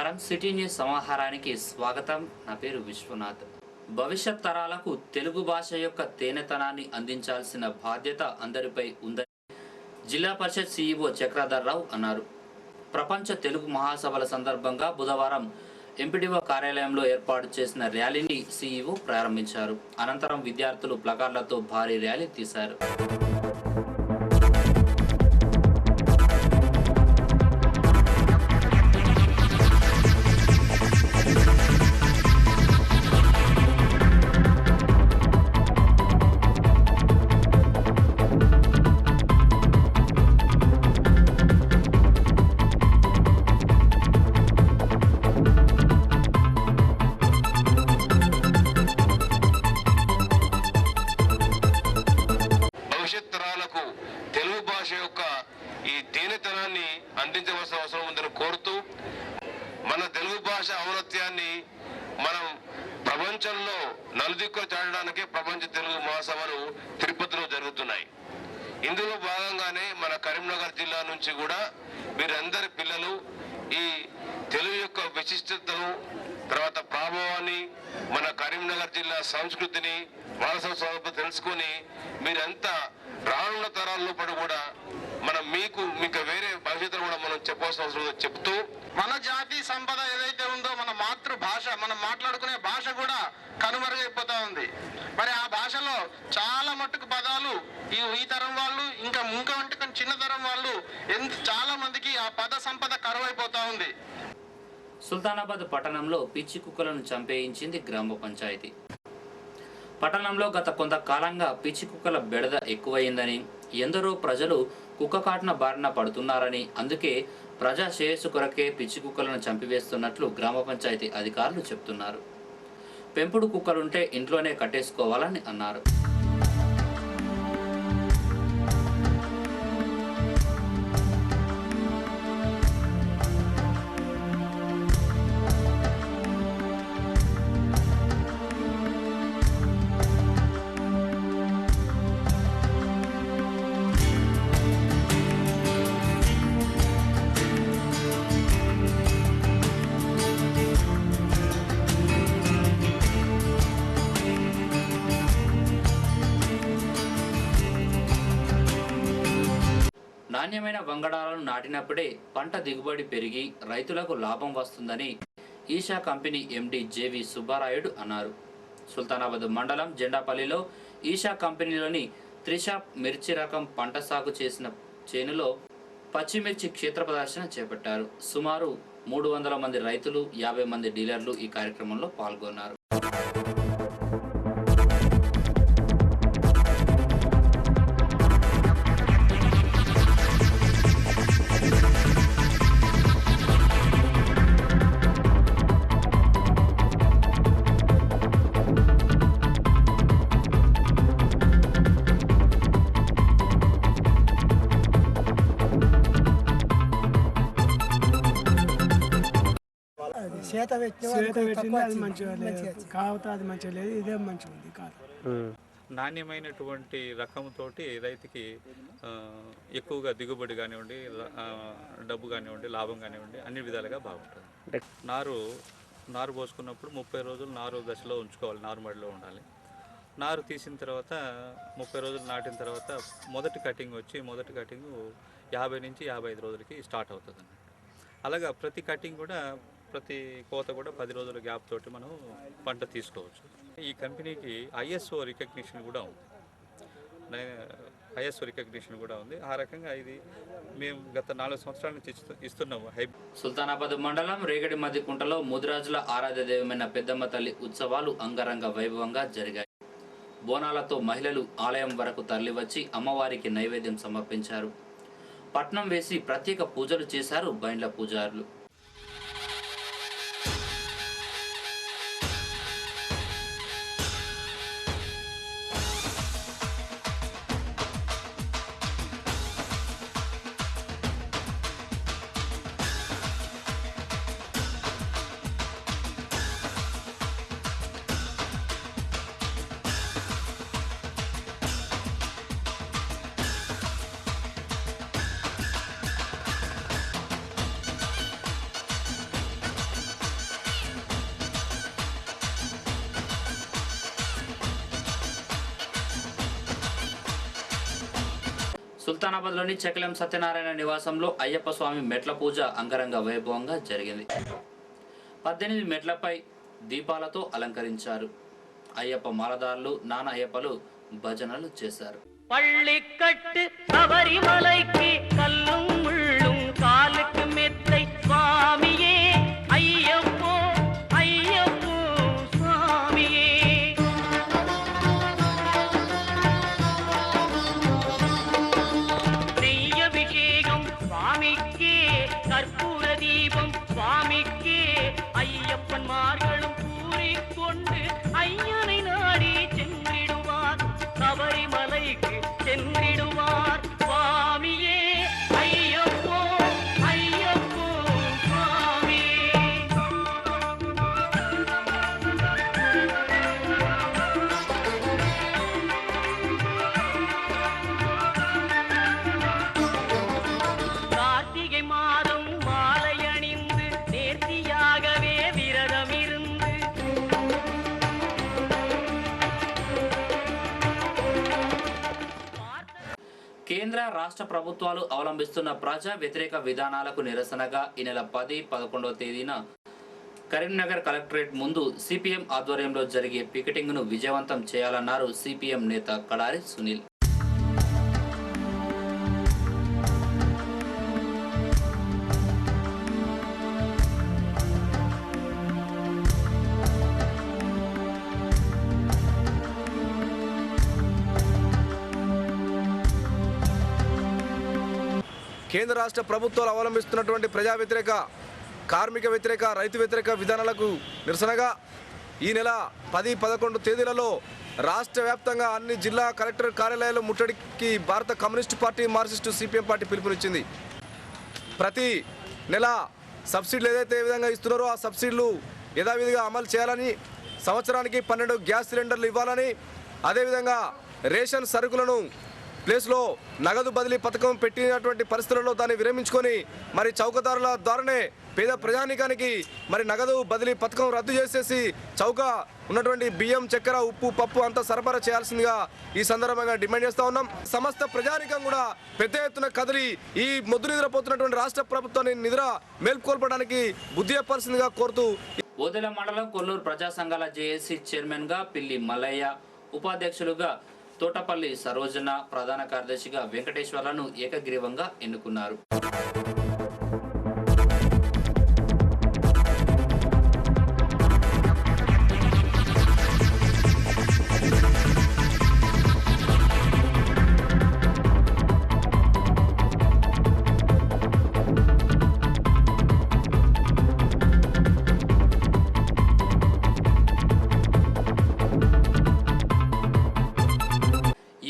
నమస్కారం. City news సమాహారానికి స్వాగతం. నా పేరు విశ్వనాథ్. భవిష్యత్ తరాలకు తెలుగు భాష యొక్క తేనెతనాన్ని అందించాల్సిన బాధ్యత అందరిపై ఉందని జిల్లా పరిషత్ సీఈఓ చక్రధర్రావు అన్నారు. ప్రపంచ తెలుగు మహాసభల సందర్భంగా బుధవారం ఎంపీడీఓ కార్యాలయంలో ఏర్పాటు చేసిన ర్యాలీని సీఈఓ ప్రారంభించారు. అనంతరం విద్యార్థులు ప్లకార్డులతో భారీ ర్యాలీ తీశారు. తెలుగు భాష యొక్క ఈ తేనెతనాన్ని అందించవలసిన అవసరం ఉందని కోరుతూ మన తెలుగు భాష ఔన్నత్యాన్ని మనం ప్రపంచంలో నలుదిక్కులు చాటడానికే ప్రపంచ తెలుగు మహాసభలు తిరుపతిలో జరుగుతున్నాయి. ఇందులో భాగంగానే మన కరీంనగర్ జిల్లా నుంచి కూడా వీరందరి పిల్లలు ఈ తెలుగు యొక్క విశిష్టతను, తర్వాత ప్రభావాన్ని, మన కరీంనగర్ జిల్లా సంస్కృతిని, వారసత్వం తెలుసుకొని మీరంతా రానున్న తరాల్లో పడి కూడా మనం మీకు వేరే భవిష్యత్తులో కూడా మనం చెప్పాల్సిన అవసరం చెప్తూ మన జాతి సంపద ఏదైతే ఉందో మన మాతృభాష, మనం మాట్లాడుకునే భాష కూడా కనుమరుగైపోతా ఉంది. మరి ఆ భాషలో చాలా మట్టుకు పదాలు ఈ తరం వాళ్ళు ఇంకా చిన్న తరం వాళ్ళు చాలా మందికి ఆ పద సంపద కరువైపోతా ఉంది. సుల్తానాబాద్ పట్టణంలో పిచ్చి కుక్కలను చంపేయించింది గ్రామ పంచాయతీ. పట్టణంలో గత కొంతకాలంగా పిచ్చి కుక్కల బెడద ఎక్కువైందని, ఎందరో ప్రజలు కుక్క కాటున బారిన పడుతున్నారని, అందుకే ప్రజా శ్రేయస్సు కొరకే పిచ్చి కుక్కలను చంపివేస్తున్నట్లు గ్రామ పంచాయతీ అధికారులు చెప్తున్నారు. పెంపుడు కుక్కలుంటే ఇంట్లోనే కట్టేసుకోవాలని అన్నారు. నాణ్యమైన వంగడాలను నాటినప్పుడే పంట దిగుబడి పెరిగి రైతులకు లాభం వస్తుందని Isha company MD JV Subbarayudu అన్నారు. సుల్తానాబాద్ మండలం జెండాపల్లిలో ఈషా కంపెనీలోని త్రిషాప్ మిర్చి రకం పంట సాగు చేసిన చేనులో పచ్చిమిర్చి క్షేత్ర ప్రదర్శన చేపట్టారు. సుమారు 300 మంది రైతులు, 50 మంది డీలర్లు ఈ కార్యక్రమంలో పాల్గొన్నారు. చేత పెట్టింది అది మంచిగా లేదు, కాకపోతే అది మంచిగా లేదు, ఇదే మంచిగా ఉంది కాదు. నాణ్యమైనటువంటి రకంతో రైతుకి ఎక్కువగా దిగుబడి కానివ్వండి, డబ్బు కానివ్వండి, లాభం కానివ్వండి, అన్ని విధాలుగా బాగుంటుంది. నారు పోసుకున్నప్పుడు 30 రోజులు నారు దశలో ఉంచుకోవాలి, నారుమడిలో ఉండాలి. నారు తీసిన తర్వాత 30 రోజులు నాటిన తర్వాత మొదటి కటింగ్ 50 నుంచి 55 రోజులకి స్టార్ట్ అవుతుంది అన్నట్టు. అలాగా ప్రతి కోత కూడా 10 రోజుల గ్యాప్ తోటి మనం పంట తీసుకోవచ్చు. ఈ కంపెనీకి ఐఎస్ఓ రికగ్నిషన్ కూడా ఉంది. ఆ రకంగా ఇది మేము గత 4 సంవత్సరాల నుంచి ఇస్తున్నాము. సుల్తానాబాద్ మండలం రేగడి మధ్యకుంటలో ముదిరాజుల ఆరాధ్య దైవమైన పెద్దమ్మ తల్లి ఉత్సవాలు అంగరంగ వైభవంగా జరిగాయి. బోనాలతో మహిళలు ఆలయం వరకు తరలివచ్చి అమ్మవారికి నైవేద్యం సమర్పించారు. పట్నం వేసి ప్రత్యేక పూజలు చేశారు బైండ్ల పూజారులు. సుల్తానాబాద్లోని చకిలం సత్యనారాయణ నివాసంలో అయ్యప్ప స్వామి మెట్ల పూజ అంగరంగ వైభవంగా జరిగింది. 18 మెట్లపై దీపాలతో అలంకరించారు. అయ్యప్ప మాలదారులు, నాన అయ్యప్పలు భజనలు చేశారు. பள்ளிக்கட்டு சபரிமலைக்கு கல்லும் முள்ளும் காலுக்கு மெத்தை சுவாமியே ஐயப்போ ஐயப்போ சுவாமியே. நெய்யபிஷேகம் சுவாமிக்கே, கற்பூர தீபம் சுவாமிக்கே, ஐயப்பன்மார்களும் கூறிக்கொண்டு ஐயனை நாடி சென்றிடுவார், சபரிமலைக்கு சென்றிடுவார் சுவாமியே ஐயப்போ ஐயப்போ சுவாமியே. கார்த்திகை மாதம் மாலை அணிந்து நேர்த்தியாகவே விரதம் இருந்து కేంద్ర రాష్ట్ర ప్రభుత్వాలు అవలంబిస్తున్న ప్రజా వ్యతిరేక విధానాలకు నిరసనగా ఈ నెల 10, 11వ తేదీన కరీంనగర్ కలెక్టరేట్ ముందు సిపిఎం ఆధ్వర్యంలో జరిగే పికెటింగ్ను విజయవంతం చేయాలన్నారు సిపిఎం నేత కడారి సునీల్. కేంద్ర రాష్ట్ర ప్రభుత్వాలు అవలంబిస్తున్నటువంటి ప్రజా వ్యతిరేక, కార్మిక వ్యతిరేక, రైతు వ్యతిరేక విధానాలకు నిరసనగా ఈ నెల 10, 11 తేదీలలో రాష్ట్ర వ్యాప్తంగా అన్ని జిల్లా కలెక్టర్ కార్యాలయాలు ముట్టడికి భారత communist party, Marxist CPM party పిలుపునిచ్చింది. ప్రతి నెల సబ్సిడీలు ఏదైతే ఏ విధంగా ఇస్తున్నారో ఆ సబ్సిడీలు యథావిధిగా అమలు చేయాలని, సంవత్సరానికి 12 గ్యాస్ సిలిండర్లు ఇవ్వాలని, అదేవిధంగా రేషన్ సరుకులను ప్లేస్లో నగదు బదిలీ పథకం పెట్టినటువంటి పరిస్థితులలో దాన్ని విరమించుకొని మరి చౌకదారుల ద్వారానే పేద ప్రజానీకానికి మరి నగదు బదిలీ పథకం రద్దు చేసేసి చౌక ఉన్నటువంటి బియ్యం, చక్కెర, ఉప్పు, పప్పు అంతా సరఫరా చేయాల్సిందిగా ఈ సందర్భంగా డిమాండ్ చేస్తూ ఉన్నాం. సమస్త ప్రజానీకం కూడా పెద్ద ఎత్తున కదిలి ఈ మొద్దు నిద్రపోతున్నటువంటి రాష్ట్ర ప్రభుత్వాన్ని నిద్ర మేల్కొల్పడానికి బుద్ధి చెప్పాల్సిందిగా కోరుతూ ఓదెల మండలం కొల్లూరు ప్రజా సంఘాల జేఏసీ చైర్మన్గా పిల్లి మల్లయ్య, ఉపాధ్యక్షులుగా తోటపల్లి సరోజన, ప్రధాన కార్యదర్శిగా వెంకటేశ్వర్లను ఏకగ్రీవంగా ఎన్నుకున్నారు.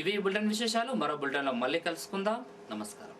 ఇవి బులెటిన్ విశేషాలు. మరో బులెటిన్లో మళ్ళీ కలుసుకుందాం. నమస్కారం.